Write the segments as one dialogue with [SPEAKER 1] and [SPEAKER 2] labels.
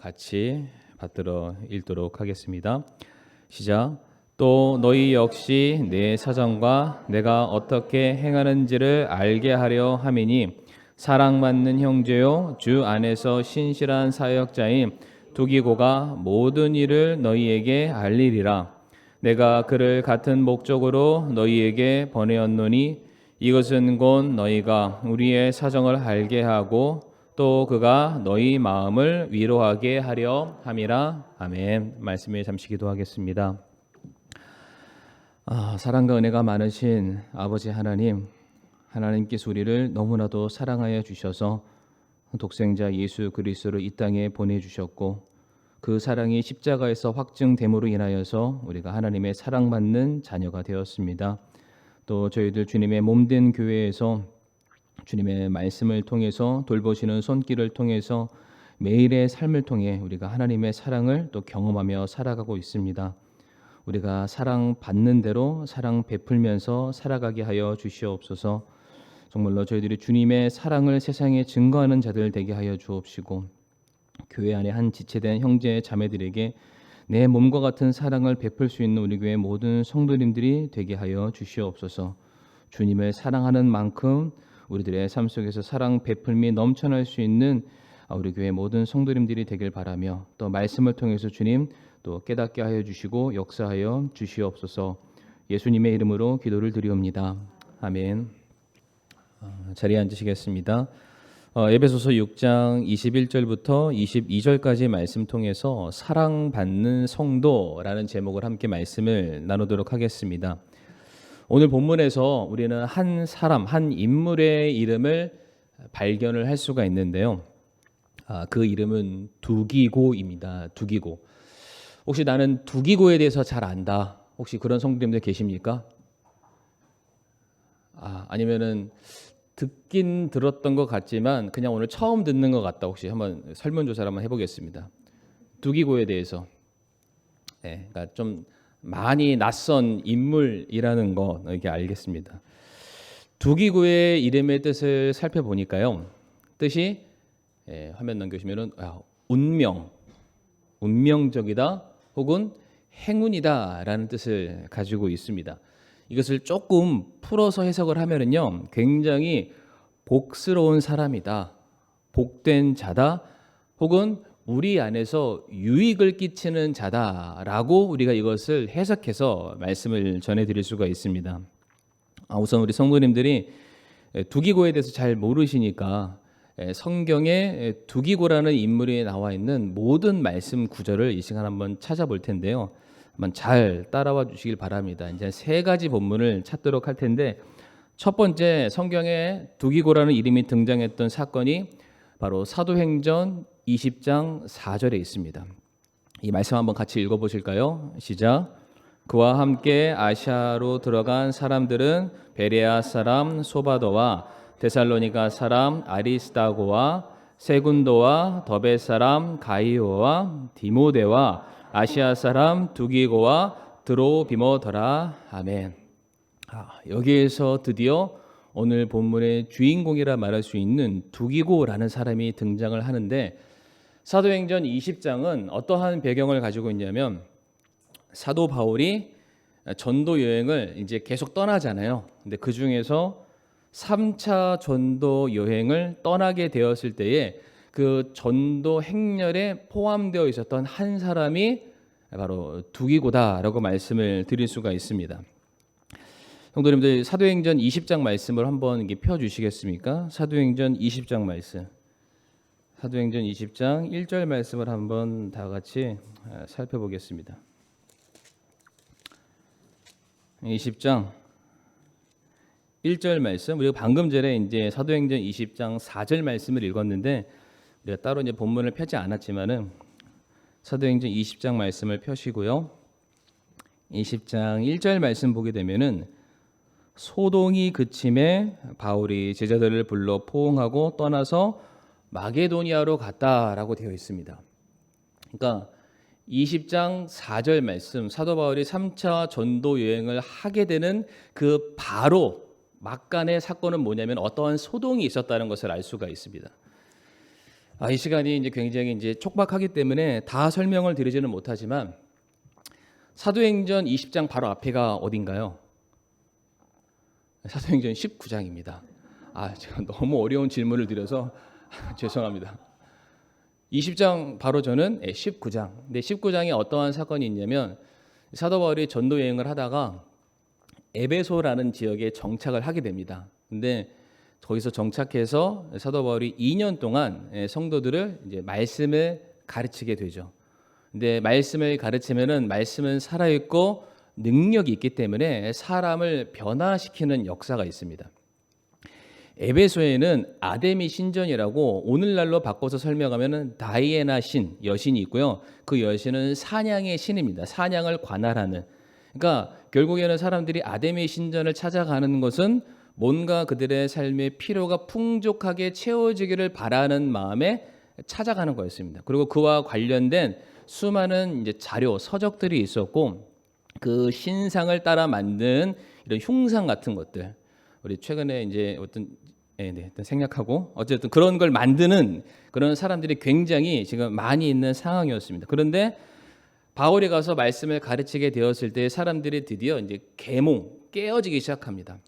[SPEAKER 1] 같이 받들어 읽도록 하겠습니다. 시작. 또 너희 역시 내 사정과 내가 어떻게 행하는지를 알게 하려 함이니 사랑받는 형제요 주 안에서 신실한 사역자인 두기고가 모든 일을 너희에게 알리리라. 내가 그를 같은 목적으로 너희에게 보내었노니 이것은 곧 너희가 우리의 사정을 알게 하고 또 그가 너희 마음을 위로하게 하려 함이라. 아멘. 말씀에 잠시 기도하겠습니다. 사랑과 은혜가 많으신 아버지 하나님, 하나님께서 우리를 너무나도 사랑하여 주셔서 독생자 예수 그리스도를 이 땅에 보내주셨고 그 사랑이 십자가에서 확증됨으로 인하여서 우리가 하나님의 사랑받는 자녀가 되었습니다. 또 저희들 주님의 몸된 교회에서 주님의 말씀을 통해서 돌보시는 손길을 통해서 매일의 삶을 통해 우리가 하나님의 사랑을 또 경험하며 살아가고 있습니다. 우리가 사랑받는 대로 사랑 베풀면서 살아가게 하여 주시옵소서. 정말로 저희들이 주님의 사랑을 세상에 증거하는 자들 되게 하여 주옵시고 교회 안에 한 지체된 형제 자매들에게 내 몸과 같은 사랑을 베풀 수 있는 우리 교회 모든 성도님들이 되게 하여 주시옵소서. 주님을 사랑하는 만큼 우리들의 삶 속에서 사랑 베풀미 넘쳐날 수 있는 우리 교회 모든 성도님들이 되길 바라며 또 말씀을 통해서 주님 또 깨닫게 하여 주시고 역사하여 주시옵소서. 예수님의 이름으로 기도를 드리옵니다. 아멘. 자리에 앉으시겠습니다. 에베소서 6장 21절부터 22절까지 말씀 통해서 사랑받는 성도라는 제목을 함께 말씀을 나누도록 하겠습니다. 오늘 본문에서 우리는 한 사람, 한 인물의 이름을 발견을 할 수가 있는데요. 그 이름은 두기고입니다. 두기고. 혹시 나는 두기고에 대해서 잘 안다. 혹시 그런 성도님들 계십니까? 아니면은 듣긴 들었던 것 같지만 그냥 오늘 처음 듣는 것 같다. 혹시 한번 설문조사를 한번 해보겠습니다. 두기고에 대해서. 그러니까 좀 많이 낯선 인물이라는 거 이렇게 알겠습니다. 두기고의 이름의 뜻을 살펴보니까요. 뜻이 화면 넘겨주시면은 운명적이다 혹은 행운이다라는 뜻을 가지고 있습니다. 이것을 조금 풀어서 해석을 하면은요, 굉장히 복스러운 사람이다, 복된 자다, 혹은 우리 안에서 유익을 끼치는 자다라고 우리가 이것을 해석해서 말씀을 전해드릴 수가 있습니다. 우선 우리 성도님들이 두기고에 대해서 잘 모르시니까 성경에 두기고라는 인물이 나와 있는 모든 말씀 구절을 이 시간 한번 찾아볼 텐데요. 한번 잘 따라와 주시길 바랍니다. 이제 세 가지 본문을 찾도록 할 텐데 첫 번째 성경에 두기고라는 이름이 등장했던 사건이 바로 사도행전 20장 4절에 있습니다. 이 말씀 한번 같이 읽어보실까요? 시작. 그와 함께 아시아로 들어간 사람들은 베레아 사람 소바도와 데살로니가 사람 아리스다고와 세군도와 더베 사람 가이오와 디모데와 아시아 사람 두기고와 드로비모더라. 아멘. 여기에서 드디어 오늘 본문의 주인공이라 말할 수 있는 두기고라는 사람이 등장을 하는데 사도행전 20장은 어떠한 배경을 가지고 있냐면 사도 바울이 전도 여행을 이제 계속 떠나잖아요. 근데 그 중에서 3차 전도 여행을 떠나게 되었을 때에 그 전도 행렬에 포함되어 있었던 한 사람이 바로 두기고다라고 말씀을 드릴 수가 있습니다. 성도님들 사도행전 20장 말씀을 한번 펴 주시겠습니까? 사도행전 20장 말씀. 사도행전 20장 1절 말씀을 한번 다 같이 살펴보겠습니다. 20장 1절 말씀. 우리가 방금 전에 이제 사도행전 20장 4절 말씀을 읽었는데 우리가 따로 이제 본문을 펴지 않았지만은 사도행전 20장 말씀을 펴시고요. 20장 1절 말씀 보게 되면은 소동이 그침에 바울이 제자들을 불러 포옹하고 떠나서 마게도니아로 갔다라고 되어 있습니다. 그러니까 20장 4절 말씀, 사도 바울이 3차 전도 여행을 하게 되는 그 바로 막간의 사건은 뭐냐면 어떠한 소동이 있었다는 것을 알 수가 있습니다. 이 시간이 이제 굉장히 이제 촉박하기 때문에 다 설명을 드리지는 못하지만 사도행전 20장 바로 앞에가 어딘가요? 사도행전 19장입니다. 제가 너무 어려운 질문을 드려서 죄송합니다. 20장 바로 저는 19장. 근데 19장에 어떠한 사건이 있냐면 사도 바울이 전도 여행을 하다가 에베소라는 지역에 정착을 하게 됩니다. 근데 거기서 정착해서 사도 바울이 2년 동안 성도들을 이제 말씀을 가르치게 되죠. 근데 말씀을 가르치면은 말씀은 살아있고 능력이 있기 때문에 사람을 변화시키는 역사가 있습니다. 에베소에는 아데미 신전이라고 오늘날로 바꿔서 설명하면은 다이애나 신, 여신이 있고요. 그 여신은 사냥의 신입니다. 사냥을 관할하는. 그러니까 결국에는 사람들이 아데미 신전을 찾아가는 것은 뭔가 그들의 삶의 필요가 풍족하게 채워지기를 바라는 마음에 찾아가는 거였습니다. 그리고 그와 관련된 수많은 이제 자료, 서적들이 있었고 그 신상을 따라 만든 이런 흉상 같은 것들. 우리 최근에 이제 어떤 일단 생략하고 어쨌든 그런 걸 만드는 그런 사람들이 굉장히 지금 많이 있는 상황이었습니다. 그런데 바울이 가서 말씀을 가르치게 되었을 때 사람들이 드디어 이제 깨어지기 시작합니다.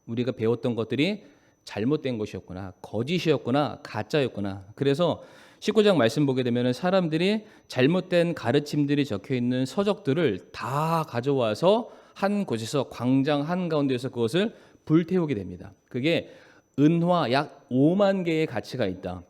[SPEAKER 1] 우리가 배웠던 것들이 잘못된 것이었구나, 거짓이었구나, 가짜였구나. 그래서 19장 말씀 보게 되면 사람들이 잘못된 가르침들이 적혀 있는 서적들을 다 가져와서 한 곳에서 광장 한가운데에서 그것을 불태우게 됩니다. 그게 은화 약 5만 개의 가치가 있다.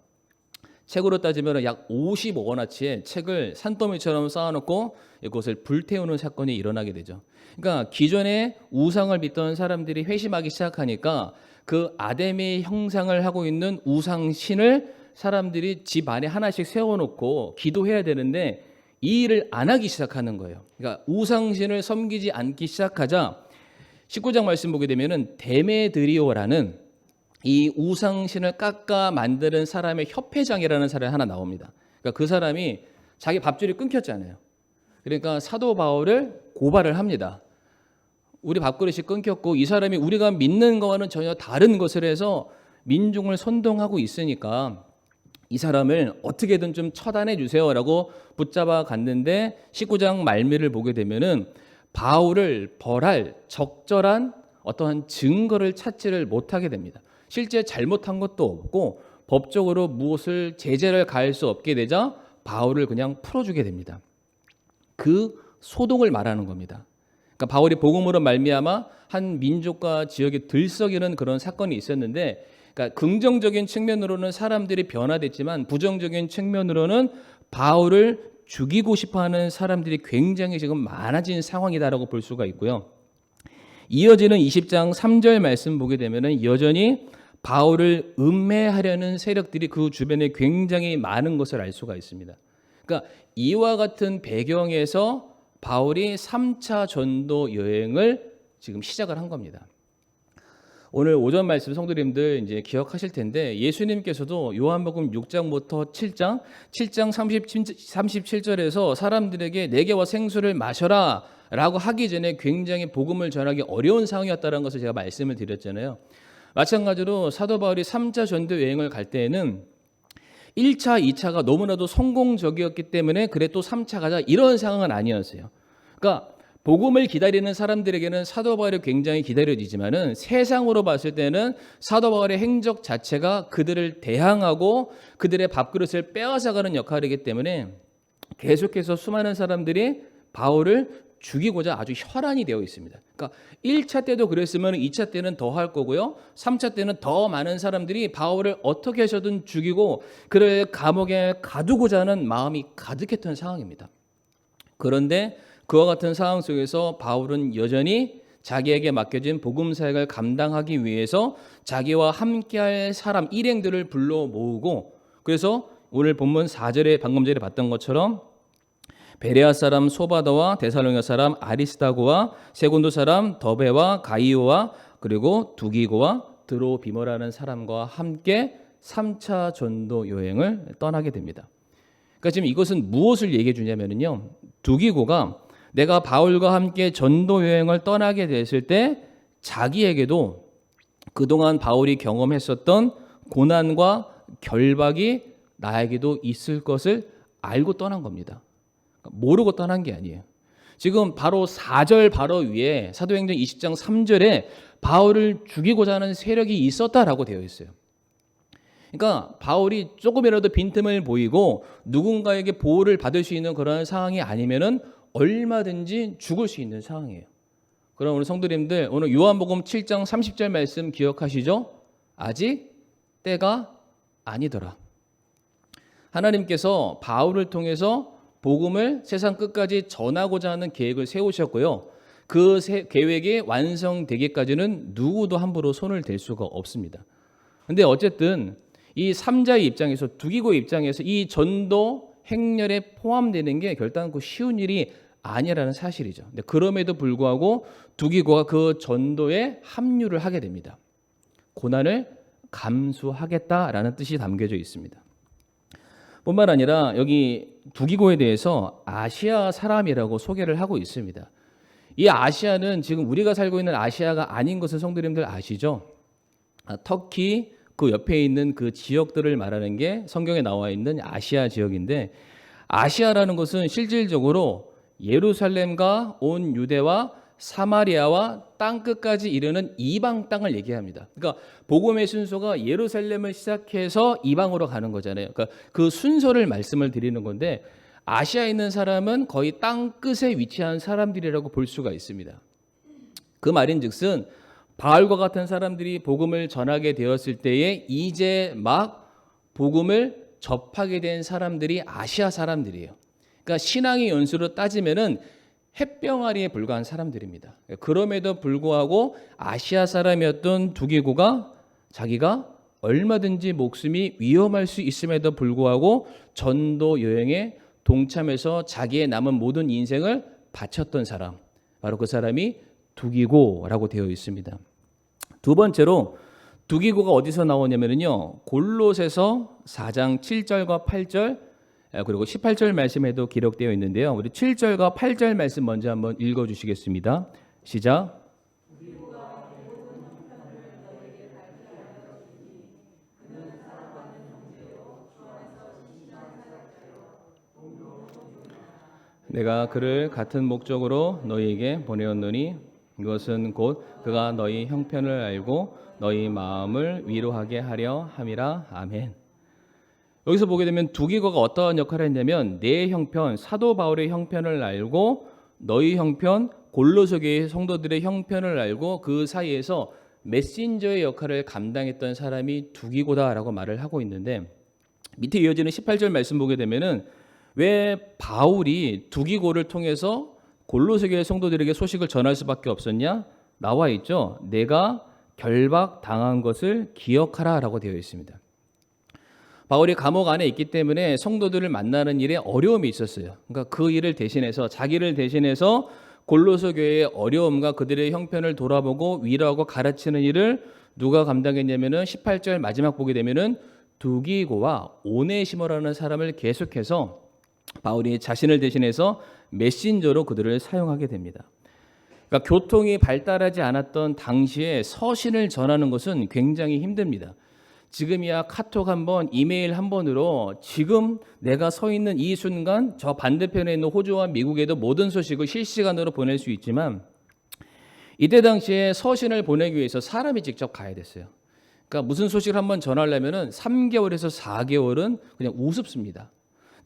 [SPEAKER 1] 책으로 따지면 약 50억 원어치의 책을 산더미처럼 쌓아놓고 이것을 불태우는 사건이 일어나게 되죠. 그러니까 기존에 우상을 믿던 사람들이 회심하기 시작하니까 그 아데미 형상을 하고 있는 우상신을 사람들이 집 안에 하나씩 세워놓고 기도해야 되는데 이 일을 안 하기 시작하는 거예요. 그러니까 우상신을 섬기지 않기 시작하자 19장 말씀 보게 되면은 데메드리오라는 이 우상신을 깎아 만드는 사람의 협회장이라는 사람이 하나 나옵니다. 그러니까 그 사람이 자기 밥줄이 끊겼잖아요. 그러니까 사도 바울을 고발을 합니다. 우리 밥그릇이 끊겼고 이 사람이 우리가 믿는 거와는 전혀 다른 것을 해서 민중을 선동하고 있으니까 이 사람을 어떻게든 좀 처단해 주세요라고 붙잡아 갔는데 19장 말미를 보게 되면은 바울을 벌할 적절한 어떠한 증거를 찾지를 못하게 됩니다. 실제 잘못한 것도 없고 법적으로 무엇을 제재를 가할 수 없게 되자 바울을 그냥 풀어주게 됩니다. 그 소동을 말하는 겁니다. 그러니까 바울이 복음으로 말미암아 한 민족과 지역에 들썩이는 그런 사건이 있었는데, 그러니까 긍정적인 측면으로는 사람들이 변화됐지만 부정적인 측면으로는 바울을 죽이고 싶어하는 사람들이 굉장히 지금 많아진 상황이다라고 볼 수가 있고요. 이어지는 20장 3절 말씀 보게 되면은 여전히 바울을 음해하려는 세력들이 그 주변에 굉장히 많은 것을 알 수가 있습니다. 그러니까 이와 같은 배경에서 바울이 3차 전도 여행을 지금 시작을 한 겁니다. 오늘 오전 말씀 성도님들 이제 기억하실 텐데 예수님께서도 요한복음 6장부터 7장 37절에서 사람들에게 내게와 생수를 마셔라 라고 하기 전에 굉장히 복음을 전하기 어려운 상황이었다는 것을 제가 말씀을 드렸잖아요. 마찬가지로 사도 바울이 3차 전도 여행을 갈 때에는 1차, 2차가 너무나도 성공적이었기 때문에 그래 또 3차 가자 이런 상황은 아니었어요. 그러니까 복음을 기다리는 사람들에게는 사도 바울이 굉장히 기다려지지만은 세상으로 봤을 때는 사도 바울의 행적 자체가 그들을 대항하고 그들의 밥그릇을 빼앗아가는 역할이기 때문에 계속해서 수많은 사람들이 바울을 죽이고자 아주 혈안이 되어 있습니다. 그러니까 1차 때도 그랬으면 2차 때는 더 할 거고요. 3차 때는 더 많은 사람들이 바울을 어떻게 해서든 죽이고 그를 감옥에 가두고자 하는 마음이 가득했던 상황입니다. 그런데 그와 같은 상황 속에서 바울은 여전히 자기에게 맡겨진 복음 사역을 감당하기 위해서 자기와 함께할 사람 일행들을 불러 모으고, 그래서 오늘 본문 4절에 방금 전에 봤던 것처럼 베레아 사람 소바더와 데살로니가 사람 아리스다고와 세곤도 사람 더베와 가이오와 그리고 두기고와 드로비모라는 사람과 함께 3차 전도 여행을 떠나게 됩니다. 그러니까 지금 이것은 무엇을 얘기해 주냐면요, 두기고가 내가 바울과 함께 전도 여행을 떠나게 됐을 때 자기에게도 그동안 바울이 경험했었던 고난과 결박이 나에게도 있을 것을 알고 떠난 겁니다. 모르고 떠난 게 아니에요. 지금 바로 4절 바로 위에 사도행전 20장 3절에 바울을 죽이고자 하는 세력이 있었다라고 되어 있어요. 그러니까 바울이 조금이라도 빈틈을 보이고 누군가에게 보호를 받을 수 있는 그런 상황이 아니면은 얼마든지 죽을 수 있는 상황이에요. 그럼 우리 성도님들 오늘 요한복음 7장 30절 말씀 기억하시죠? 아직 때가 아니더라. 하나님께서 바울을 통해서 복음을 세상 끝까지 전하고자 하는 계획을 세우셨고요. 그 계획이 완성되기까지는 누구도 함부로 손을 댈 수가 없습니다. 근데 어쨌든 이 3자의 입장에서 두기고의 입장에서 이 전도 행렬에 포함되는 게 결단코 쉬운 일이 아니라는 사실이죠. 근데 그럼에도 불구하고 두기고가 그 전도에 합류를 하게 됩니다. 고난을 감수하겠다라는 뜻이 담겨져 있습니다. 뿐만 아니라 여기 두기고에 대해서 아시아 사람이라고 소개를 하고 있습니다. 이 아시아는 지금 우리가 살고 있는 아시아가 아닌 것을 성도님들 아시죠? 터키 그 옆에 있는 그 지역들을 말하는 게 성경에 나와 있는 아시아 지역인데, 아시아라는 것은 실질적으로 예루살렘과 온 유대와 사마리아와 땅 끝까지 이르는 이방 땅을 얘기합니다. 그러니까 복음의 순서가 예루살렘을 시작해서 이방으로 가는 거잖아요. 그러니까 그 순서를 말씀을 드리는 건데, 아시아에 있는 사람은 거의 땅 끝에 위치한 사람들이라고 볼 수가 있습니다. 그 말인즉슨 바울과 같은 사람들이 복음을 전하게 되었을 때에 이제 막 복음을 접하게 된 사람들이 아시아 사람들이에요. 그러니까 신앙의 연수로 따지면은 햇병아리에 불과한 사람들입니다. 그럼에도 불구하고 아시아 사람이었던 두기고가 자기가 얼마든지 목숨이 위험할 수 있음에도 불구하고 전도 여행에 동참해서 자기의 남은 모든 인생을 바쳤던 사람, 바로 그 사람이 두기고라고 되어 있습니다. 두 번째로 두기고가 어디서 나오냐면요, 골로새서 4장 7절과 8절 그리고 18절 말씀에도 기록되어 있는데요. 우리 7절과 8절 말씀 먼저 한번 읽어주시겠습니다. 시작. 내가 그를 같은 목적으로 너희에게 보내었노니 이것은 곧 그가 너희 형편을 알고 너희 마음을 위로하게 하려 함이라. 아멘. 여기서 보게 되면 두기고가 어떠한 역할을 했냐면, 내 형편, 사도 바울의 형편을 알고 너희 형편, 골로새 교회 성도들의 형편을 알고 그 사이에서 메신저의 역할을 감당했던 사람이 두기고다라고 말을 하고 있는데, 밑에 이어지는 18절 말씀 보게 되면은 왜 바울이 두기고를 통해서 골로새 교회 성도들에게 소식을 전할 수밖에 없었냐? 나와 있죠. 내가 결박 당한 것을 기억하라라고 되어 있습니다. 바울이 감옥 안에 있기 때문에 성도들을 만나는 일에 어려움이 있었어요. 그러니까 그 일을 대신해서, 자기를 대신해서 골로새 교회의 어려움과 그들의 형편을 돌아보고 위로하고 가르치는 일을 누가 감당했냐면은 18절 마지막 보게 되면은 두기고와 오네시모라는 사람을 계속해서 바울이 자신을 대신해서 메신저로 그들을 사용하게 됩니다. 그러니까 교통이 발달하지 않았던 당시에 서신을 전하는 것은 굉장히 힘듭니다. 지금이야 카톡 한 번, 이메일 한 번으로 지금 내가 서 있는 이 순간 저 반대편에 있는 호주와 미국에도 모든 소식을 실시간으로 보낼 수 있지만, 이때 당시에 서신을 보내기 위해서 사람이 직접 가야 됐어요. 그러니까 무슨 소식을 한번 전하려면은 3개월에서 4개월은 그냥 우습습니다.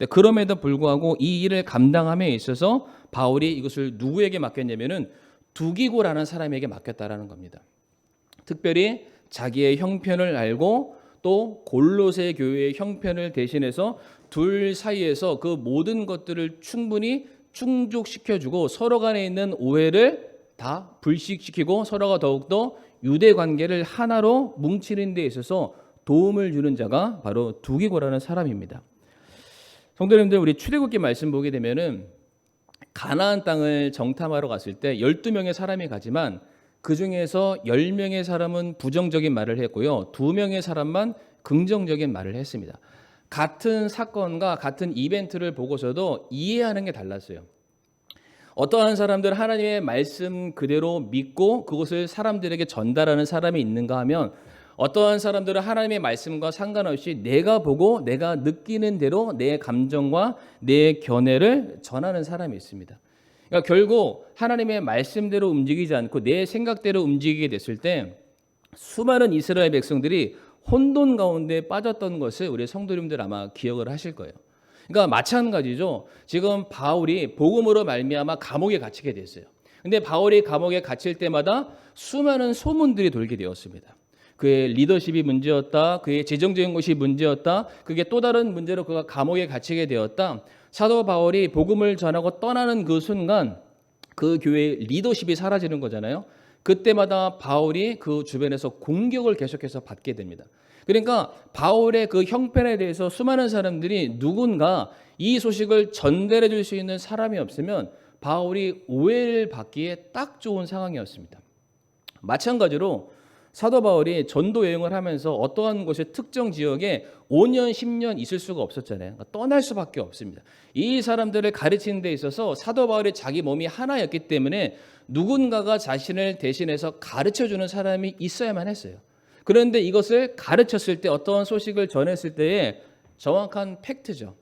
[SPEAKER 1] 그럼에도 불구하고 이 일을 감당함에 있어서 바울이 이것을 누구에게 맡겼냐면은 두기고라는 사람에게 맡겼다라는 겁니다. 특별히 자기의 형편을 알고 또 골로새 교회의 형편을 대신해서 둘 사이에서 그 모든 것들을 충분히 충족시켜주고 서로 간에 있는 오해를 다 불식시키고 서로가 더욱더 유대 관계를 하나로 뭉치는 데 있어서 도움을 주는 자가 바로 두기고라는 사람입니다. 성도님들, 우리 출애굽기 말씀 보게 되면은 가나안 땅을 정탐하러 갔을 때 12명의 사람이 가지만 그 중에서 10명의 사람은 부정적인 말을 했고요. 2명의 사람만 긍정적인 말을 했습니다. 같은 사건과 같은 이벤트를 보고서도 이해하는 게 달랐어요. 어떠한 사람들은 하나님의 말씀 그대로 믿고 그것을 사람들에게 전달하는 사람이 있는가 하면, 어떠한 사람들은 하나님의 말씀과 상관없이 내가 보고 내가 느끼는 대로 내 감정과 내 견해를 전하는 사람이 있습니다. 그러니까 결국 하나님의 말씀대로 움직이지 않고 내 생각대로 움직이게 됐을 때 수많은 이스라엘 백성들이 혼돈 가운데 빠졌던 것을 우리 성도님들 아마 기억을 하실 거예요. 그러니까 마찬가지죠. 지금 바울이 복음으로 말미암아 감옥에 갇히게 됐어요. 근데 바울이 감옥에 갇힐 때마다 수많은 소문들이 돌게 되었습니다. 그의 리더십이 문제였다. 그의 재정적인 것이 문제였다. 그게 또 다른 문제로 그가 감옥에 갇히게 되었다. 사도 바울이 복음을 전하고 떠나는 그 순간 그 교회의 리더십이 사라지는 거잖아요. 그때마다 바울이 그 주변에서 공격을 계속해서 받게 됩니다. 그러니까 바울의 그 형편에 대해서 수많은 사람들이 누군가 이 소식을 전달해 줄 수 있는 사람이 없으면 바울이 오해를 받기에 딱 좋은 상황이었습니다. 마찬가지로 사도 바울이 전도 여행을 하면서 어떠한 곳에 특정 지역에 5년, 10년 있을 수가 없었잖아요. 그러니까 떠날 수밖에 없습니다. 이 사람들을 가르치는 데 있어서 사도 바울이 자기 몸이 하나였기 때문에 누군가가 자신을 대신해서 가르쳐주는 사람이 있어야만 했어요. 그런데 이것을 가르쳤을 때 어떠한 소식을 전했을 때에 정확한 팩트죠.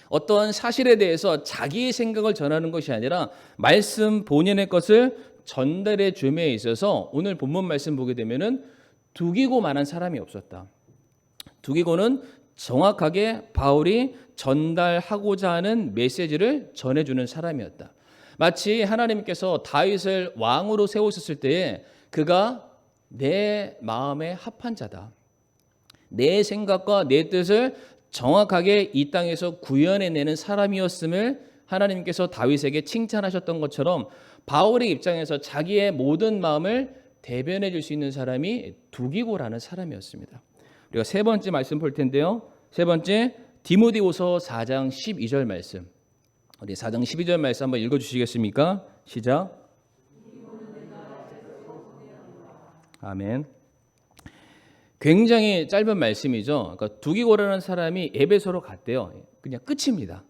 [SPEAKER 1] 어떠한 사실에 대해서 자기의 생각을 전하는 것이 아니라 말씀 본인의 것을 전달해 줌에 있어서 오늘 본문 말씀 보게 되면은 두기고만한 사람이 없었다. 두기고는 정확하게 바울이 전달하고자 하는 메시지를 전해주는 사람이었다. 마치 하나님께서 다윗을 왕으로 세우셨을 때에 그가 내 마음에 합한 자다. 내 생각과 내 뜻을 정확하게 이 땅에서 구현해내는 사람이었음을 하나님께서 다윗에게 칭찬하셨던 것처럼 바울의 입장에서 자기의 모든 마음을 대변해 줄 수 있는 사람이 두기고라는 사람이었습니다. 우리가 세 번째 말씀 볼 텐데요. 세 번째 디모데후서 4장 12절 말씀. 우리 4장 12절 말씀 한번 읽어 주시겠습니까? 시작. 아멘. 굉장히 짧은 말씀이죠. 그러니까 두기고라는 사람이 에베소로 갔대요. 그냥 끝입니다.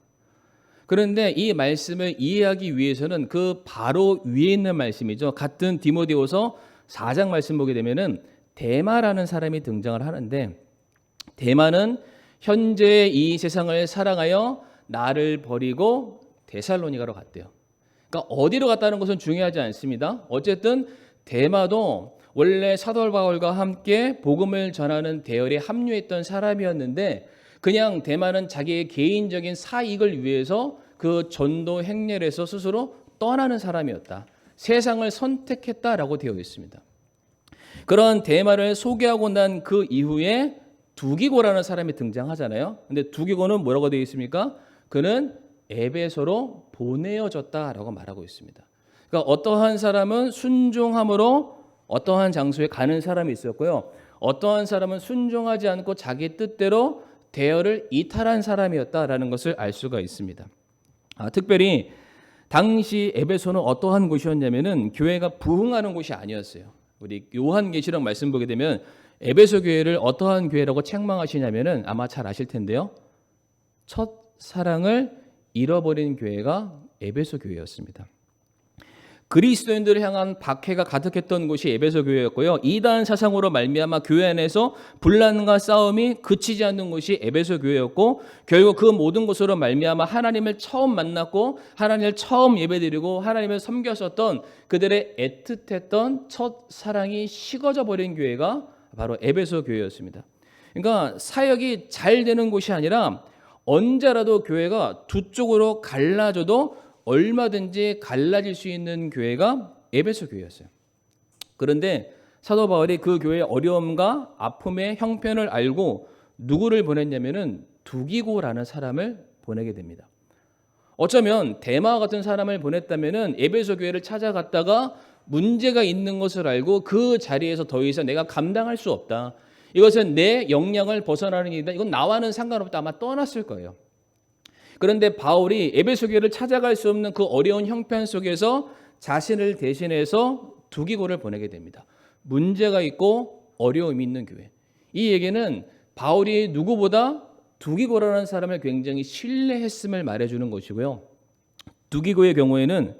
[SPEAKER 1] 그런데 이 말씀을 이해하기 위해서는 그 바로 위에 있는 말씀이죠. 같은 디모데후서 4장 말씀 보게 되면은 데마라는 사람이 등장을 하는데 데마는 현재 이 세상을 사랑하여 나를 버리고 데살로니가로 갔대요. 그러니까 어디로 갔다는 것은 중요하지 않습니다. 어쨌든 데마도 원래 사도 바울과 함께 복음을 전하는 대열에 합류했던 사람이었는데 그냥 데마는 자기의 개인적인 사익을 위해서 그 전도 행렬에서 스스로 떠나는 사람이었다. 세상을 선택했다라고 되어 있습니다. 그런 데마를 소개하고 난 그 이후에 두기고라는 사람이 등장하잖아요. 근데 두기고는 뭐라고 되어 있습니까? 그는 에베소로 보내어졌다라고 말하고 있습니다. 그러니까 어떠한 사람은 순종함으로 어떠한 장소에 가는 사람이 있었고요. 어떠한 사람은 순종하지 않고 자기 뜻대로 대열을 이탈한 사람이었다라는 것을 알 수가 있습니다. 특별히 당시 에베소는 어떠한 곳이었냐면은 교회가 부흥하는 곳이 아니었어요. 우리 요한계시록 말씀 보게 되면 에베소 교회를 어떠한 교회라고 책망하시냐면은 아마 잘 아실 텐데요. 첫 사랑을 잃어버린 교회가 에베소 교회였습니다. 그리스도인들을 향한 박해가 가득했던 곳이 에베소 교회였고요. 이단 사상으로 말미암아 교회 안에서 분란과 싸움이 그치지 않는 곳이 에베소 교회였고 결국 그 모든 것으로 말미암아 하나님을 처음 만났고 하나님을 처음 예배드리고 하나님을 섬겼었던 그들의 애틋했던 첫 사랑이 식어져 버린 교회가 바로 에베소 교회였습니다. 그러니까 사역이 잘 되는 곳이 아니라 언제라도 교회가 두 쪽으로 갈라져도 얼마든지 갈라질 수 있는 교회가 에베소 교회였어요. 그런데 사도 바울이 그 교회의 어려움과 아픔의 형편을 알고 누구를 보냈냐면은 두기고라는 사람을 보내게 됩니다. 어쩌면 데마 같은 사람을 보냈다면은 에베소 교회를 찾아갔다가 문제가 있는 것을 알고 그 자리에서 더 이상 내가 감당할 수 없다. 이것은 내 역량을 벗어나는 일이다. 이건 나와는 상관없다. 아마 떠났을 거예요. 그런데 바울이 에베소 교회를 찾아갈 수 없는 그 어려운 형편 속에서 자신을 대신해서 두기고를 보내게 됩니다. 문제가 있고 어려움이 있는 교회. 이 얘기는 바울이 누구보다 두기고라는 사람을 굉장히 신뢰했음을 말해주는 것이고요. 두기고의 경우에는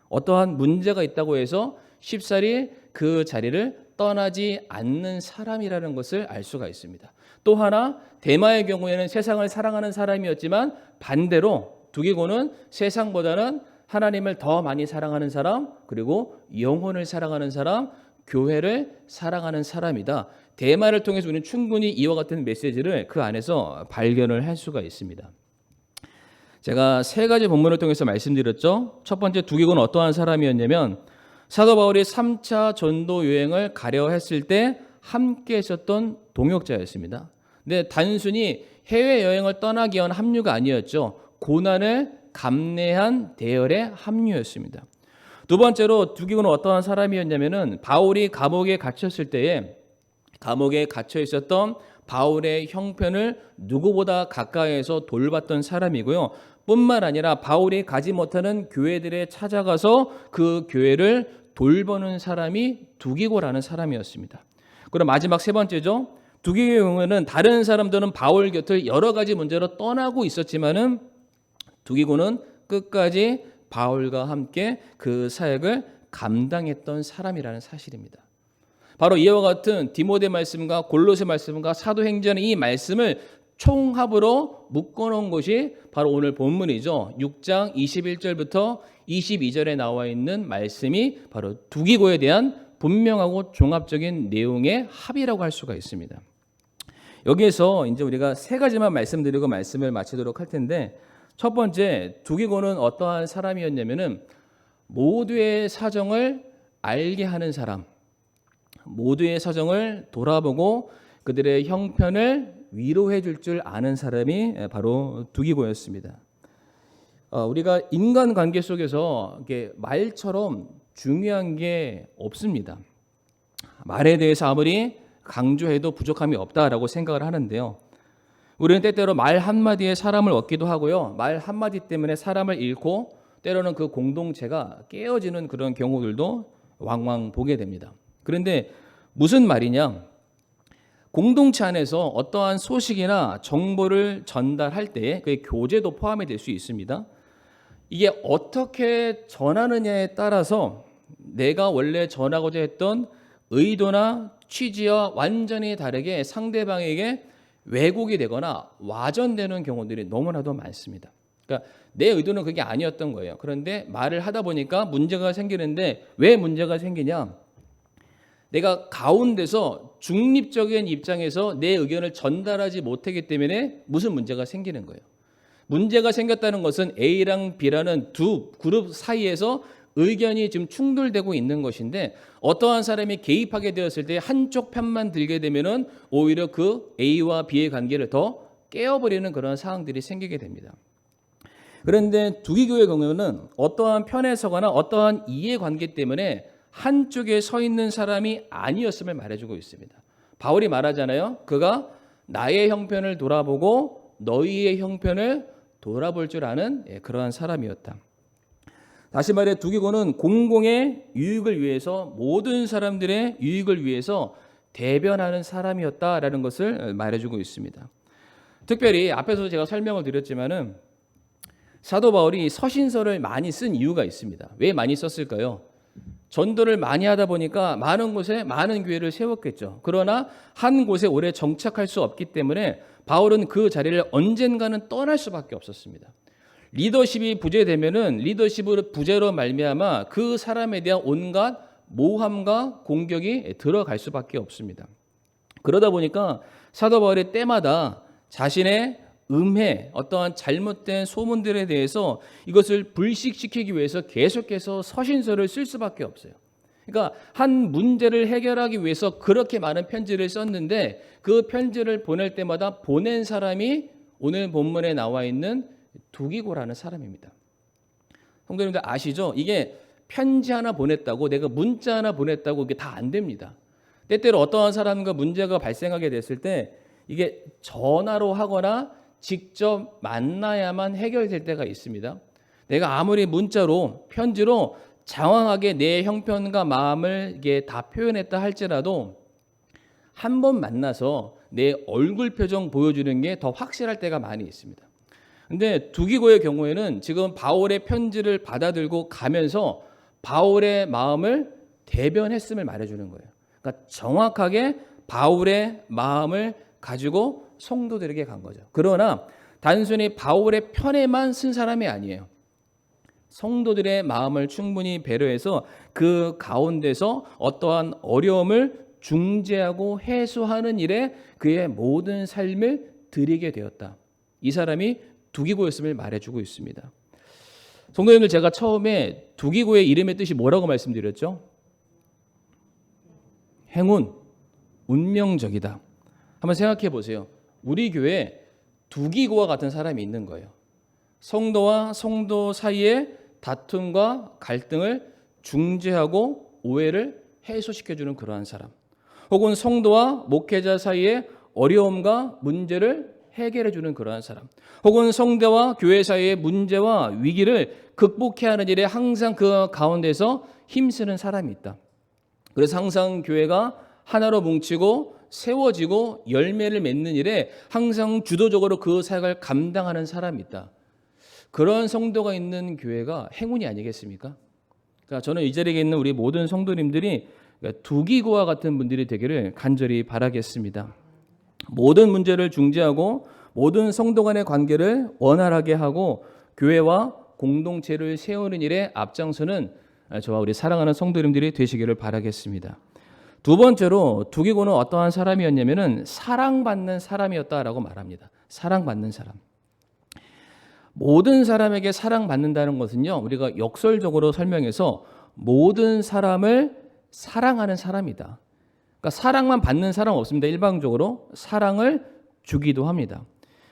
[SPEAKER 1] 어떠한 문제가 있다고 해서 쉽사리 그 자리를 떠나지 않는 사람이라는 것을 알 수가 있습니다. 또 하나 데마의 경우에는 세상을 사랑하는 사람이었지만 반대로 두기고는 세상보다는 하나님을 더 많이 사랑하는 사람, 그리고 영혼을 사랑하는 사람, 교회를 사랑하는 사람이다. 데마를 통해서 우리는 충분히 이와 같은 메시지를 그 안에서 발견을 할 수가 있습니다. 제가 세 가지 본문을 통해서 말씀드렸죠. 첫 번째, 두기고는 어떠한 사람이었냐면 사도 바울이 3차 전도 여행을 가려 했을 때 함께 있었던 동역자였습니다. 근데 단순히 해외여행을 떠나기 위한 합류가 아니었죠. 고난을 감내한 대열의 합류였습니다. 두 번째로 두기고는 어떠한 사람이었냐면은 바울이 감옥에 갇혔을 때에 감옥에 갇혀 있었던 바울의 형편을 누구보다 가까이에서 돌봤던 사람이고요. 뿐만 아니라 바울이 가지 못하는 교회들에 찾아가서 그 교회를 돌보는 사람이 두기고라는 사람이었습니다. 그럼 마지막 세 번째죠. 두기고의 경우에는 다른 사람들은 바울 곁을 여러 가지 문제로 떠나고 있었지만은 두기고는 끝까지 바울과 함께 그 사역을 감당했던 사람이라는 사실입니다. 바로 이와 같은 디모데 말씀과 골로새 말씀과 사도행전의 이 말씀을 총합으로 묶어놓은 것이 바로 오늘 본문이죠. 6장 21절부터 22절에 나와 있는 말씀이 바로 두기고에 대한 분명하고 종합적인 내용의 합이라고 할 수가 있습니다. 여기에서 이제 우리가 세 가지만 말씀드리고 말씀을 마치도록 할 텐데, 첫 번째, 두기고는 어떠한 사람이었냐면은 모두의 사정을 알게 하는 사람, 모두의 사정을 돌아보고 그들의 형편을 위로해 줄 줄 아는 사람이 바로 두기고였습니다. 우리가 인간관계 속에서 이게 말처럼 중요한 게 없습니다. 말에 대해서 아무리 강조해도 부족함이 없다라고 생각을 하는데요. 우리는 때때로 말 한마디에 사람을 얻기도 하고요. 말 한마디 때문에 사람을 잃고 때로는 그 공동체가 깨어지는 그런 경우들도 왕왕 보게 됩니다. 그런데 무슨 말이냐? 공동체 안에서 어떠한 소식이나 정보를 전달할 때 그의 교제도 포함이 될 수 있습니다. 이게 어떻게 전하느냐에 따라서 내가 원래 전하고자 했던 의도나 취지와 완전히 다르게 상대방에게 왜곡이 되거나 와전되는 경우들이 너무나도 많습니다. 그러니까 내 의도는 그게 아니었던 거예요. 그런데 말을 하다 보니까 문제가 생기는데 왜 문제가 생기냐? 내가 가운데서 중립적인 입장에서 내 의견을 전달하지 못하기 때문에 무슨 문제가 생기는 거예요. 문제가 생겼다는 것은 A랑 B라는 두 그룹 사이에서 의견이 지금 충돌되고 있는 것인데 어떠한 사람이 개입하게 되었을 때 한쪽 편만 들게 되면은 오히려 그 A와 B의 관계를 더 깨어버리는 그런 상황들이 생기게 됩니다. 그런데 두기고의 경우는 어떠한 편에 서거나 어떠한 이해관계 때문에 한쪽에 서 있는 사람이 아니었음을 말해주고 있습니다. 바울이 말하잖아요. 그가 나의 형편을 돌아보고 너희의 형편을 돌아볼 줄 아는 그러한 사람이었다. 다시 말해 두기고는 공공의 유익을 위해서 모든 사람들의 유익을 위해서 대변하는 사람이었다라는 것을 말해주고 있습니다. 특별히 앞에서 제가 설명을 드렸지만은 사도 바울이 서신서를 많이 쓴 이유가 있습니다. 왜 많이 썼을까요? 전도를 많이 하다 보니까 많은 곳에 많은 교회를 세웠겠죠. 그러나 한 곳에 오래 정착할 수 없기 때문에 바울은 그 자리를 언젠가는 떠날 수밖에 없었습니다. 리더십이 부재되면은 리더십을 부재로 말미암아 그 사람에 대한 온갖 모함과 공격이 들어갈 수밖에 없습니다. 그러다 보니까 사도 바울이 때마다 자신의 음해, 어떠한 잘못된 소문들에 대해서 이것을 불식시키기 위해서 계속해서 서신서를 쓸 수밖에 없어요. 그러니까 한 문제를 해결하기 위해서 그렇게 많은 편지를 썼는데 그 편지를 보낼 때마다 보낸 사람이 오늘 본문에 나와 있는 두기고라는 사람입니다. 성도님들 아시죠? 이게 편지 하나 보냈다고 내가 문자 하나 보냈다고 이게 다 안 됩니다. 때때로 어떠한 사람과 문제가 발생하게 됐을 때 이게 전화로 하거나 직접 만나야만 해결될 때가 있습니다. 내가 아무리 문자로 편지로 장황하게 내 형편과 마음을 이게 다 표현했다 할지라도 한 번 만나서 내 얼굴 표정 보여주는 게 더 확실할 때가 많이 있습니다. 근데 두기고의 경우에는 지금 바울의 편지를 받아들고 가면서 바울의 마음을 대변했음을 말해주는 거예요. 그러니까 정확하게 바울의 마음을 가지고 성도들에게 간 거죠. 그러나 단순히 바울의 편에만 쓴 사람이 아니에요. 성도들의 마음을 충분히 배려해서 그 가운데서 어떠한 어려움을 중재하고 해소하는 일에 그의 모든 삶을 드리게 되었다. 이 사람이 두기고였음을 말해주고 있습니다. 성도님들, 제가 처음에 두기고의 이름의 뜻이 뭐라고 말씀드렸죠? 행운, 운명적이다. 한번 생각해 보세요. 우리 교회에 두기고와 같은 사람이 있는 거예요. 성도와 성도 사이에 다툼과 갈등을 중재하고 오해를 해소시켜주는 그러한 사람, 혹은 성도와 목회자 사이에 어려움과 문제를 해결해주는 그러한 사람, 혹은 성도와 교회 사이의 문제와 위기를 극복해야 하는 일에 항상 그 가운데서 힘쓰는 사람이 있다. 그래서 항상 교회가 하나로 뭉치고 세워지고 열매를 맺는 일에 항상 주도적으로 그 사역을 감당하는 사람이 있다. 그런 성도가 있는 교회가 행운이 아니겠습니까? 그러니까 저는 이 자리에 있는 우리 모든 성도님들이 두기고와 같은 분들이 되기를 간절히 바라겠습니다. 모든 문제를 중재하고 모든 성도 간의 관계를 원활하게 하고 교회와 공동체를 세우는 일에 앞장서는 저와 우리 사랑하는 성도님들이 되시기를 바라겠습니다. 두 번째로 두기고는 어떠한 사람이었냐면은 사랑받는 사람이었다라고 말합니다. 사랑받는 사람. 모든 사람에게 사랑받는다는 것은요, 우리가 역설적으로 설명해서 모든 사람을 사랑하는 사람이다. 그러니까 사랑만 받는 사람 없습니다. 일방적으로 사랑을 주기도 합니다.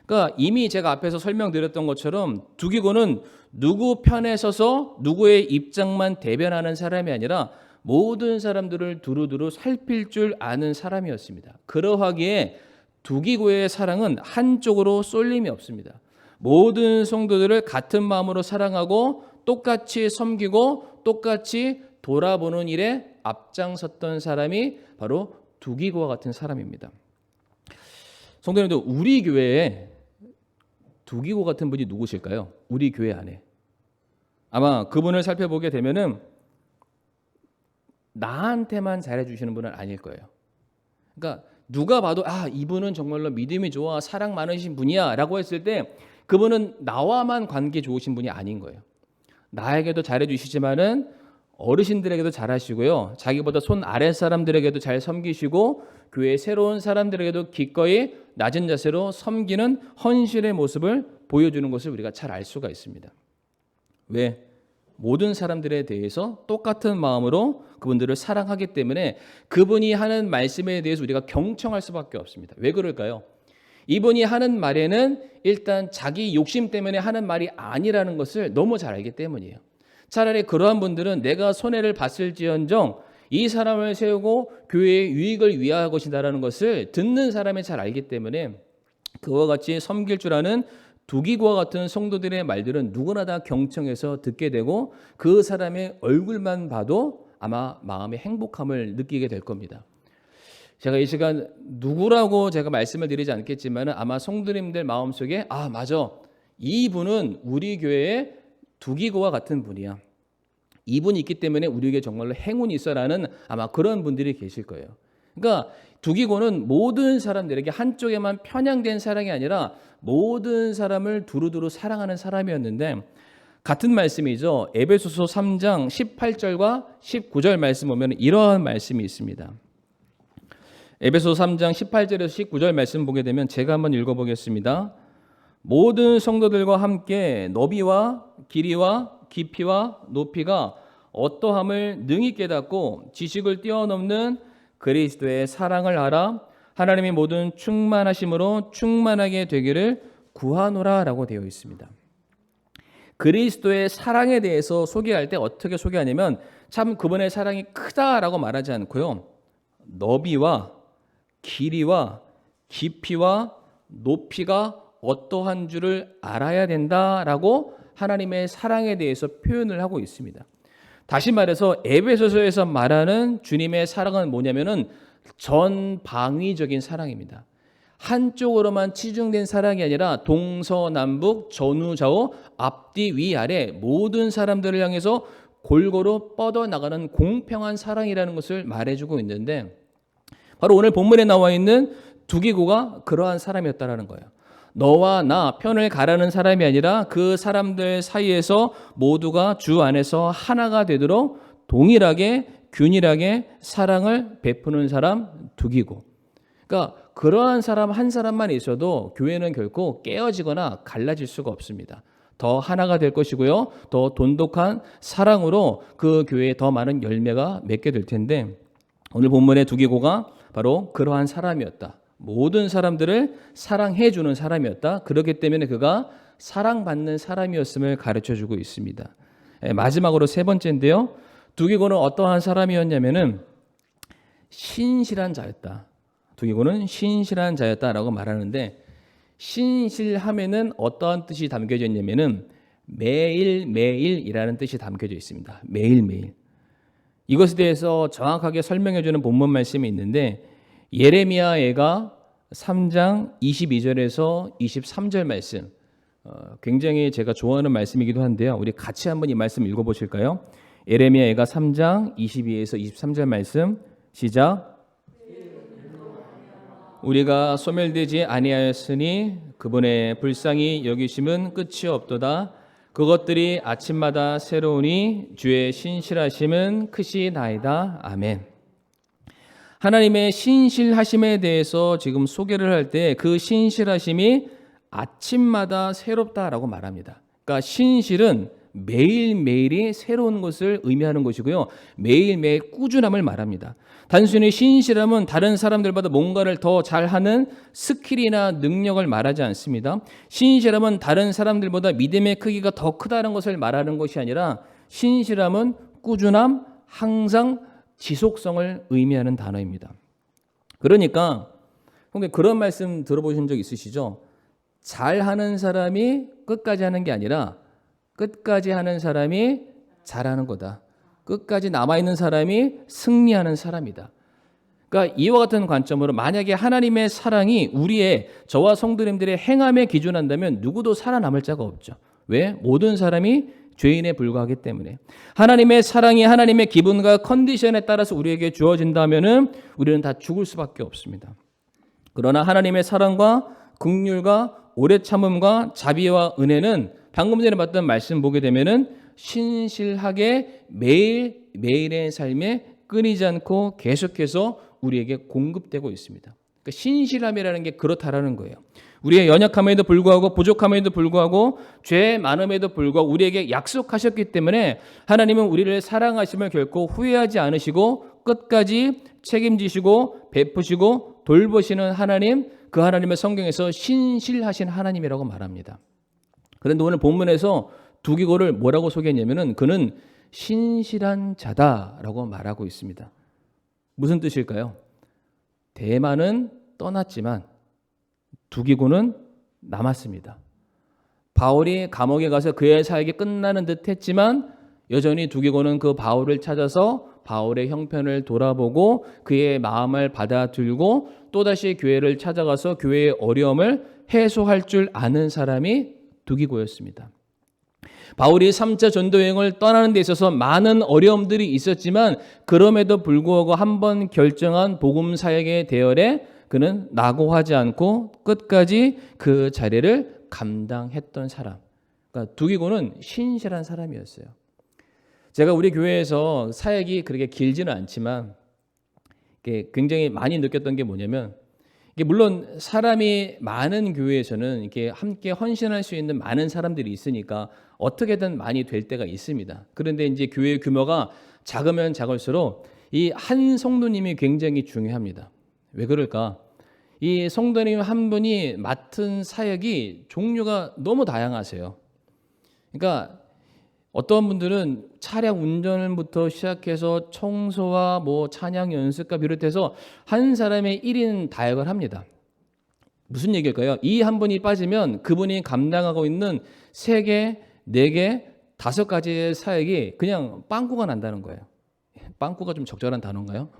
[SPEAKER 1] 그러니까 이미 제가 앞에서 설명드렸던 것처럼 두기고는 누구 편에 서서 누구의 입장만 대변하는 사람이 아니라 모든 사람들을 두루두루 살필 줄 아는 사람이었습니다. 그러하기에 두기고의 사랑은 한쪽으로 쏠림이 없습니다. 모든 성도들을 같은 마음으로 사랑하고 똑같이 섬기고 똑같이 돌아보는 일에 앞장섰던 사람이 바로 두기고와 같은 사람입니다. 성도님들, 우리 교회에 두기고 같은 분이 누구실까요? 우리 교회 안에. 아마 그분을 살펴보게 되면은 나한테만 잘해주시는 분은 아닐 거예요. 그러니까 누가 봐도 이분은 정말로 믿음이 좋아, 사랑 많으신 분이야 라고 했을 때 그분은 나와만 관계 좋으신 분이 아닌 거예요. 나에게도 잘해주시지만은 어르신들에게도 잘하시고요, 자기보다 손 아래 사람들에게도 잘 섬기시고 교회의 새로운 사람들에게도 기꺼이 낮은 자세로 섬기는 헌신의 모습을 보여주는 것을 우리가 잘 알 수가 있습니다. 왜? 모든 사람들에 대해서 똑같은 마음으로 그분들을 사랑하기 때문에 그분이 하는 말씀에 대해서 우리가 경청할 수밖에 없습니다. 왜 그럴까요? 이분이 하는 말에는 일단 자기 욕심 때문에 하는 말이 아니라는 것을 너무 잘 알기 때문이에요. 차라리 그러한 분들은 내가 손해를 봤을지언정 이 사람을 세우고 교회의 유익을 위하여 것이다라는 것을 듣는 사람이 잘 알기 때문에 그와 같이 섬길 줄 아는 두기고와 같은 성도들의 말들은 누구나 다 경청해서 듣게 되고 그 사람의 얼굴만 봐도 아마 마음의 행복함을 느끼게 될 겁니다. 제가 이 시간 누구라고 제가 말씀을 드리지 않겠지만 아마 성도님들 마음속에 맞아, 이분은 우리 교회의 두기고와 같은 분이야, 이분이 있기 때문에 우리에게 정말로 행운이 있어라는 아마 그런 분들이 계실 거예요. 그러니까 두기고는 모든 사람들에게 한쪽에만 편향된 사랑이 아니라 모든 사람을 두루두루 사랑하는 사람이었는데, 같은 말씀이죠. 에베소서 3장 18절과 19절 말씀 보면 이러한 말씀이 있습니다. 에베소서 3장 18절에서 19절 말씀 보게 되면 제가 한번 읽어보겠습니다. 모든 성도들과 함께 너비와 길이와 깊이와 높이가 어떠함을 능히 깨닫고 지식을 뛰어넘는 그리스도의 사랑을 알아 하나님의 모든 충만하심으로 충만하게 되기를 구하노라 라고 되어 있습니다. 그리스도의 사랑에 대해서 소개할 때 어떻게 소개하냐면 참 그분의 사랑이 크다라고 말하지 않고요, 너비와 길이와 깊이와 높이가 어떠한 줄을 알아야 된다라고 하나님의 사랑에 대해서 표현을 하고 있습니다. 다시 말해서 에베소서에서 말하는 주님의 사랑은 뭐냐면은 전방위적인 사랑입니다. 한쪽으로만 치중된 사랑이 아니라 동서남북 전후좌우 앞뒤 위아래 모든 사람들을 향해서 골고루 뻗어나가는 공평한 사랑이라는 것을 말해주고 있는데, 바로 오늘 본문에 나와 있는 두기고가 그러한 사람이었다라는 거예요. 너와 나 편을 가라는 사람이 아니라 그 사람들 사이에서 모두가 주 안에서 하나가 되도록 동일하게 균일하게 사랑을 베푸는 사람 두기고. 그러니까 그러한 사람 한 사람만 있어도 교회는 결코 깨어지거나 갈라질 수가 없습니다. 더 하나가 될 것이고요. 더 돈독한 사랑으로 그 교회에 더 많은 열매가 맺게 될 텐데 오늘 본문의 두기고가 바로 그러한 사람이었다. 모든 사람들을 사랑해 주는 사람이었다. 그렇기 때문에 그가 사랑받는 사람이었음을 가르쳐주고 있습니다. 마지막으로 세 번째인데요. 두기고는 어떠한 사람이었냐면은 신실한 자였다. 두기고는 신실한 자였다라고 말하는데 신실함에는 어떠한 뜻이 담겨져 있냐면은 매일매일이라는 뜻이 담겨져 있습니다. 매일매일. 이것에 대해서 정확하게 설명해 주는 본문 말씀이 있는데 예레미야애가 3장 22절에서 23절 말씀 굉장히 제가 좋아하는 말씀이기도 한데요. 우리 같이 한번 이 말씀 읽어보실까요? 예레미야애가 3장 22에서 23절 말씀 시작. 우리가 소멸되지 아니하였으니 그분의 불쌍히 여기심은 끝이 없도다. 그것들이 아침마다 새로우니 주의 신실하심은 크시나이다. 아멘. 하나님의 신실하심에 대해서 지금 소개를 할 때 그 신실하심이 아침마다 새롭다라고 말합니다. 그러니까 신실은 매일매일이 새로운 것을 의미하는 것이고요. 매일매일 꾸준함을 말합니다. 단순히 신실함은 다른 사람들보다 뭔가를 더 잘하는 스킬이나 능력을 말하지 않습니다. 신실함은 다른 사람들보다 믿음의 크기가 더 크다는 것을 말하는 것이 아니라 신실함은 꾸준함, 항상 지속성을 의미하는 단어입니다. 그러니까 그런 말씀 들어보신 적 있으시죠? 잘하는 사람이 끝까지 하는 게 아니라 끝까지 하는 사람이 잘하는 거다. 끝까지 남아있는 사람이 승리하는 사람이다. 그러니까 이와 같은 관점으로 만약에 하나님의 사랑이 우리의 저와 성도님들의 행함에 기준한다면 누구도 살아남을 자가 없죠. 왜? 모든 사람이 죄인에 불과하기 때문에. 하나님의 사랑이 하나님의 기분과 컨디션에 따라서 우리에게 주어진다면 우리는 다 죽을 수밖에 없습니다. 그러나 하나님의 사랑과 긍휼과 오래 참음과 자비와 은혜는 방금 전에 봤던 말씀 보게 되면은 신실하게 매일매일의 삶에 끊이지 않고 계속해서 우리에게 공급되고 있습니다. 그러니까 신실함이라는 게 그렇다라는 거예요. 우리의 연약함에도 불구하고 부족함에도 불구하고 죄 많음에도 불구하고 우리에게 약속하셨기 때문에 하나님은 우리를 사랑하심을 결코 후회하지 않으시고 끝까지 책임지시고 베푸시고 돌보시는 하나님, 그 하나님의 성경에서 신실하신 하나님이라고 말합니다. 그런데 오늘 본문에서 두기고를 뭐라고 소개했냐면은 그는 신실한 자다라고 말하고 있습니다. 무슨 뜻일까요? 대만은 떠났지만 두기고는 남았습니다. 바울이 감옥에 가서 그의 사역이 끝나는 듯 했지만 여전히 두기고는 그 바울을 찾아서 바울의 형편을 돌아보고 그의 마음을 받아들고 또다시 교회를 찾아가서 교회의 어려움을 해소할 줄 아는 사람이 두기고였습니다. 바울이 3차 전도여행을 떠나는 데 있어서 많은 어려움들이 있었지만 그럼에도 불구하고 한번 결정한 복음 사역의 대열에 그는 낙오하지 않고 끝까지 그 자리를 감당했던 사람. 그러니까 두기고는 신실한 사람이었어요. 제가 우리 교회에서 사역이 그렇게 길지는 않지만 굉장히 많이 느꼈던 게 뭐냐면 물론 사람이 많은 교회에서는 이렇게 함께 헌신할 수 있는 많은 사람들이 있으니까 어떻게든 많이 될 때가 있습니다. 그런데 이제 교회 규모가 작으면 작을수록 이 한 성도님이 굉장히 중요합니다. 왜 그럴까? 이 성도님 한 분이 맡은 사역이 종류가 너무 다양하세요. 그러니까 어떤 분들은 차량 운전부터 시작해서 청소와 뭐 찬양 연습과 비롯해서 한 사람의 1인 다역을 합니다. 무슨 얘기일까요? 이 한 분이 빠지면 그분이 감당하고 있는 3개, 4개, 5가지의 사역이 그냥 빵꾸가 난다는 거예요. 빵꾸가 좀 적절한 단어인가요?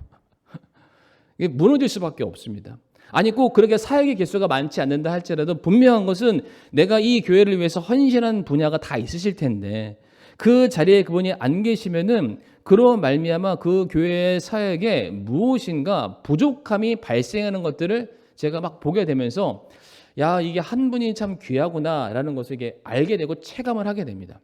[SPEAKER 1] 이게 무너질 수밖에 없습니다. 아니 꼭 그렇게 사역의 개수가 많지 않는다 할지라도 분명한 것은 내가 이 교회를 위해서 헌신한 분야가 다 있으실 텐데 그 자리에 그분이 안 계시면은 그로 말미암아 그 교회의 사역에 무엇인가 부족함이 발생하는 것들을 제가 막 보게 되면서 야, 이게 한 분이 참 귀하구나라는 것을 이게 알게 되고 체감을 하게 됩니다.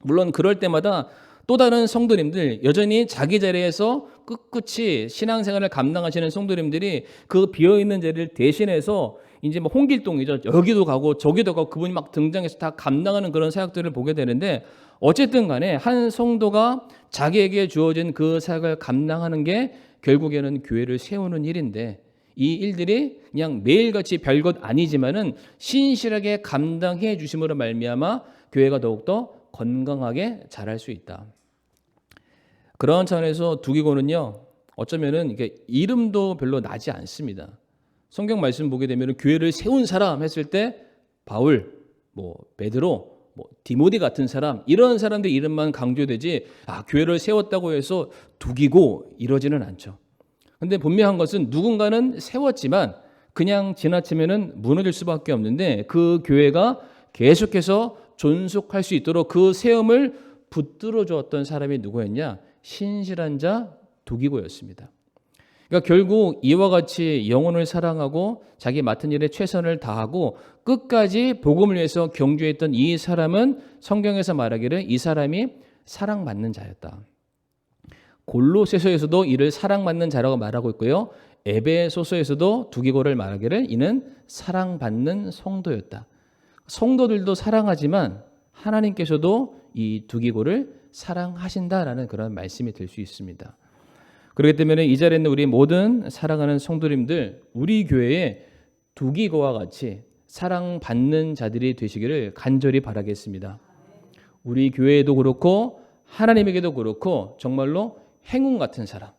[SPEAKER 1] 물론 그럴 때마다 또 다른 성도님들, 여전히 자기 자리에서 꿋꿋이 신앙생활을 감당하시는 성도님들이 그 비어있는 자리를 대신해서 이제 뭐 홍길동이죠. 여기도 가고 저기도 가고 그분이 막 등장해서 다 감당하는 그런 사역들을 보게 되는데, 어쨌든 간에 한 성도가 자기에게 주어진 그 사역을 감당하는 게 결국에는 교회를 세우는 일인데, 이 일들이 그냥 매일같이 별것 아니지만은 신실하게 감당해 주심으로 말미암아 교회가 더욱더 건강하게 자랄 수 있다. 그런 차원에서 두기고는요, 어쩌면은 이게 이름도 별로 나지 않습니다. 성경 말씀 보게 되면 교회를 세운 사람 했을 때 바울, 뭐 베드로, 뭐 디모데 같은 사람, 이런 사람들 이름만 강조되지 교회를 세웠다고 해서 두기고 이러지는 않죠. 근데 분명한 것은 누군가는 세웠지만 그냥 지나치면은 무너질 수밖에 없는데, 그 교회가 계속해서 존속할 수 있도록 그 세움을 붙들어 주었던 사람이 누구였냐? 신실한 자 두기고였습니다. 그러니까 결국 이와 같이 영혼을 사랑하고 자기 맡은 일에 최선을 다하고 끝까지 복음을 위해서 경주했던 이 사람은 성경에서 말하기를 이 사람이 사랑받는 자였다. 골로새서에서도 이를 사랑받는 자라고 말하고 있고요. 에베소서에서도 두기고를 말하기를 이는 사랑받는 성도였다. 성도들도 사랑하지만 하나님께서도 이 두기고를 사랑하신다라는 그런 말씀이 될 수 있습니다. 그렇기 때문에 이 자리에 있는 우리 모든 사랑하는 성도님들, 우리 교회에 두기고와 같이 사랑받는 자들이 되시기를 간절히 바라겠습니다. 우리 교회에도 그렇고 하나님에게도 그렇고 정말로 행운 같은 사람,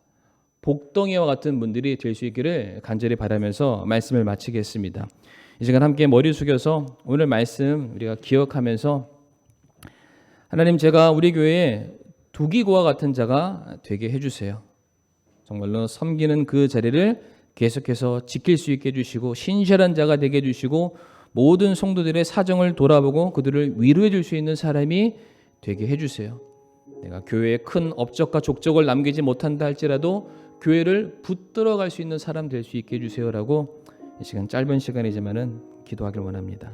[SPEAKER 1] 복덩이와 같은 분들이 될 수 있기를 간절히 바라면서 말씀을 마치겠습니다. 이 시간 함께 머리 숙여서 오늘 말씀 우리가 기억하면서, 하나님, 제가 우리 교회에 두기고와 같은 자가 되게 해주세요. 정말로 섬기는 그 자리를 계속해서 지킬 수 있게 해주시고 신실한 자가 되게 해주시고 모든 성도들의 사정을 돌아보고 그들을 위로해 줄 수 있는 사람이 되게 해주세요. 내가 교회에 큰 업적과 족적을 남기지 못한다 할지라도 교회를 붙들어 갈 수 있는 사람 될 수 있게 해주세요라고 이 시간, 짧은 시간이지만은 기도하길 원합니다.